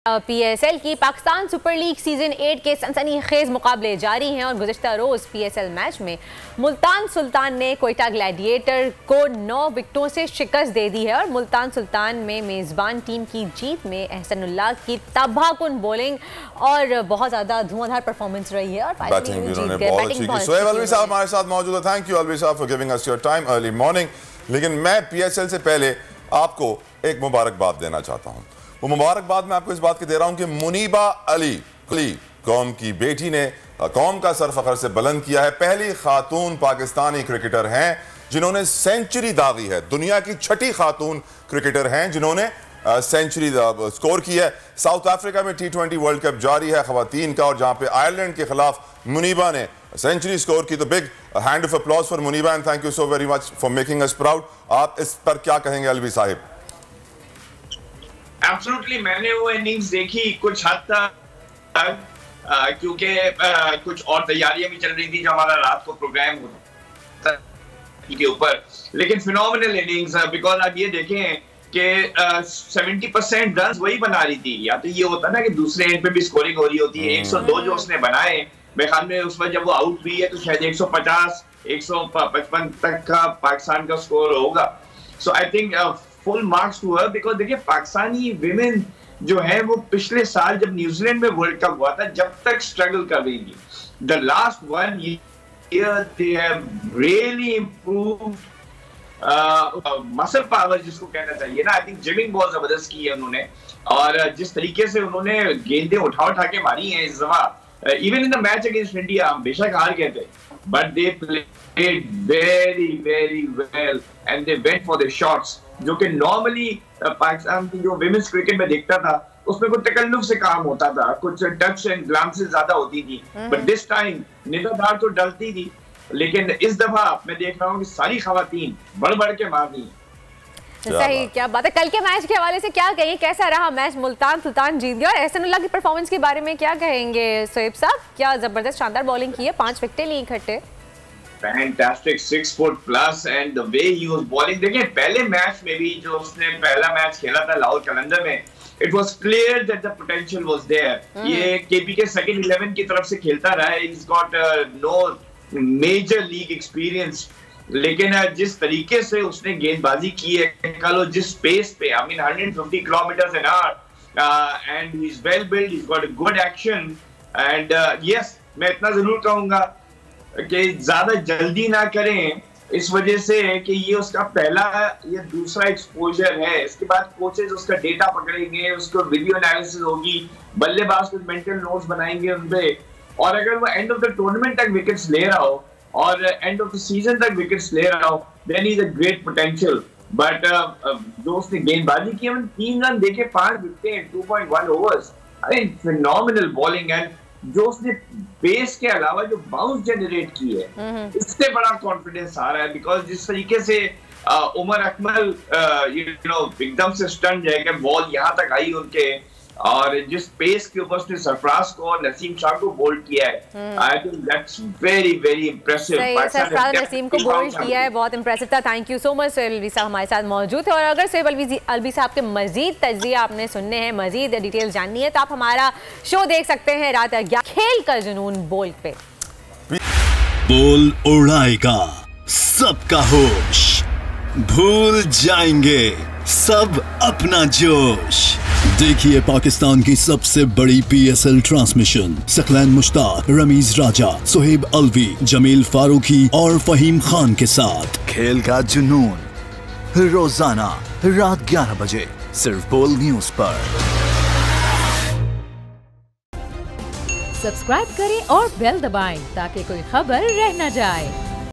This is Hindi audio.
पीएसएल की पाकिस्तान सुपर लीग सीजन 8 के सनसनीखेज मुकाबले जारी हैं और गुज़िश्ता रोज़ पीएसएल मैच में मुल्तान सुल्तान ने क्वेटा ग्लैडिएटर को 9 विकेटों से शिकस्त दे दी है और मुल्तान सुल्तान में मेज़बान टीम की जीत में एहसानुल्लाह की तबाहकुन बॉलिंग और बहुत ज़्यादा धुआंधार परफॉर्मेंस रही है और सोहेब अलवी साहब हमारे साथ मौजूद है। थैंक यू अलवी साहब for giving us your time early morning. लेकिन मैं पीएसएल से पहले आपको एक मुबारकबाद देना चाहता हूँ। वो मुबारकबाद मैं आपको इस बात की दे रहा हूं कि मुनीबा अली कौम की बेटी ने कौम का सर फखर से बुलंद किया है। पहली खातून पाकिस्तानी क्रिकेटर हैं जिन्होंने सेंचुरी दागी है। दुनिया की छठी खातून क्रिकेटर हैं जिन्होंने सेंचुरी स्कोर की है। साउथ अफ्रीका में T20 वर्ल्ड कप जारी है खवातीन का और जहां पे आयरलैंड के खिलाफ मुनीबा ने सेंचुरी स्कोर की। तो big hand of applause for Muniba and thank you so very much for making us proud. आप इस पर क्या कहेंगे अलवी साहिब? एब्सोल्युटली, मैंने वो इनिंग्स देखी कुछ हद तक क्योंकि कुछ और तैयारियां भी चल रही थी जो हमारा रात को प्रोग्राम होता के ऊपर, लेकिन फिनोमिनल इनिंग्स बिकॉज आप ये देखें कि 70% रन वही बना रही थी। या तो ये होता ना कि दूसरे एंड पे भी स्कोरिंग हो रही होती है। 102 जो उसने बनाए, मेरे ख्याल में उस वक्त जब वो आउट हुई है तो शायद 150 155 तक का पाकिस्तान का स्कोर होगा। So I think full marks to her because देखिए पाकिस्तानी विमेन जो है वो पिछले साल जब न्यूजीलैंड में वर्ल्ड कप हुआ था जब तक स्ट्रगल कर रही थी। The last 1 year they have really improved muscle power जिसको कहना चाहिए ना। आई थिंक जिमिंग बहुत जबरदस्त की है उन्होंने और जिस तरीके से उन्होंने गेंदें उठा के मारी हैं इस दफा। Even in the match against India हम बेशक हार गए थे but they played very very well and they went for the shots जो कि नॉर्मली पाकिस्तान की जो विमेंस क्रिकेट में देखता था उसमें कुछ तकल्लुफ से काम होता था, कुछ टच एंड ग्लांसेस ज्यादा होती थी। बट दिस टाइम निगाहदार तो डलती थी, लेकिन इस दफा मैं देख रहा हूँ कि सारी खवातीन बढ़ के मार रही हैं। सही, क्या बात है। कल के मैच के हवाले से क्या कहेंगे, कैसा रहा मैच? मुल्तान सुल्तान जीत गया और एहसानुल्लाह की परफॉर्मेंस के बारे में क्या कहेंगे सोहेब साहब? क्या जबरदस्त शानदार बॉलिंग की है, 5 विकेटें ली इकट्ठे। Fantastic 6 foot plus and the way he was bowling। देखिए पहले मैच में भी जो उसने पहला मैच खेला था लाहौर कलंदर में, it was clear that the potential was there। ये केपी के सेकंड 11 की तरफ से खेलता रहा है। he's got no major league experience, लेकिन जिस तरीके से उसने गेंदबाजी की है कल और जिस पेस पे, I mean 150 kilometers an hour and he's well built, he's got a good action and yes, मैं इतना जरूर कहूंगा कि ज्यादा जल्दी ना करें इस वजह से कि ये उसका पहला या दूसरा एक्सपोजर है। इसके बाद कोचेस उसका डेटा पकड़ेंगे, उसको वीडियो एनालिसिस होगी, बल्लेबाज कुछ मेंटल नोट्स बनाएंगे उनपे और अगर वो एंड ऑफ द टूर्नामेंट तक विकेट्स ले रहा हो और एंड ऑफ द सीजन तक विकेट्स ले रहा हो then is a great potential. But जो उसने गेंदबाजी की, 3 रन देके 5 wicket 2.1 overs, I mean phenomenal bowling and जो उसने बेस के अलावा जो बाउंस जनरेट की है इससे बड़ा कॉन्फिडेंस आ रहा है। बिकॉज जिस तरीके से उमर अकमल एकदम से स्टन जाएगा, बॉल यहाँ तक आई उनके और जिस पेस के ऊपर उसने सरफराज को और नसीम शाह को बोल्ड किया है, I think that's very very impressive. Sarfaraz Naseem को बोल्ड किया है, बहुत इंप्रेसिव था। Thank you so much. Sohaib Alvi साहब हमारे साथ मौजूद थे और अगर सोहेब अलवी साहब के मजीद तजज़िया आपने सुनने हैं, मजीद डिटेल जाननी है तो आप हमारा शो देख सकते हैं रात 11 खेल का जुनून बोल पे। बोल उड़ाएगा सबका होश, भूल जाएंगे सब अपना जोश। देखिए पाकिस्तान की सबसे बड़ी पीएसएल ट्रांसमिशन सकलैन मुश्ताक, रमीज राजा, सोहेब अलवी, जमील फारूकी और फहीम खान के साथ खेल का जुनून रोजाना रात 11 बजे सिर्फ बोल न्यूज पर। सब्सक्राइब करें और बेल दबाएं ताकि कोई खबर रह न जाए।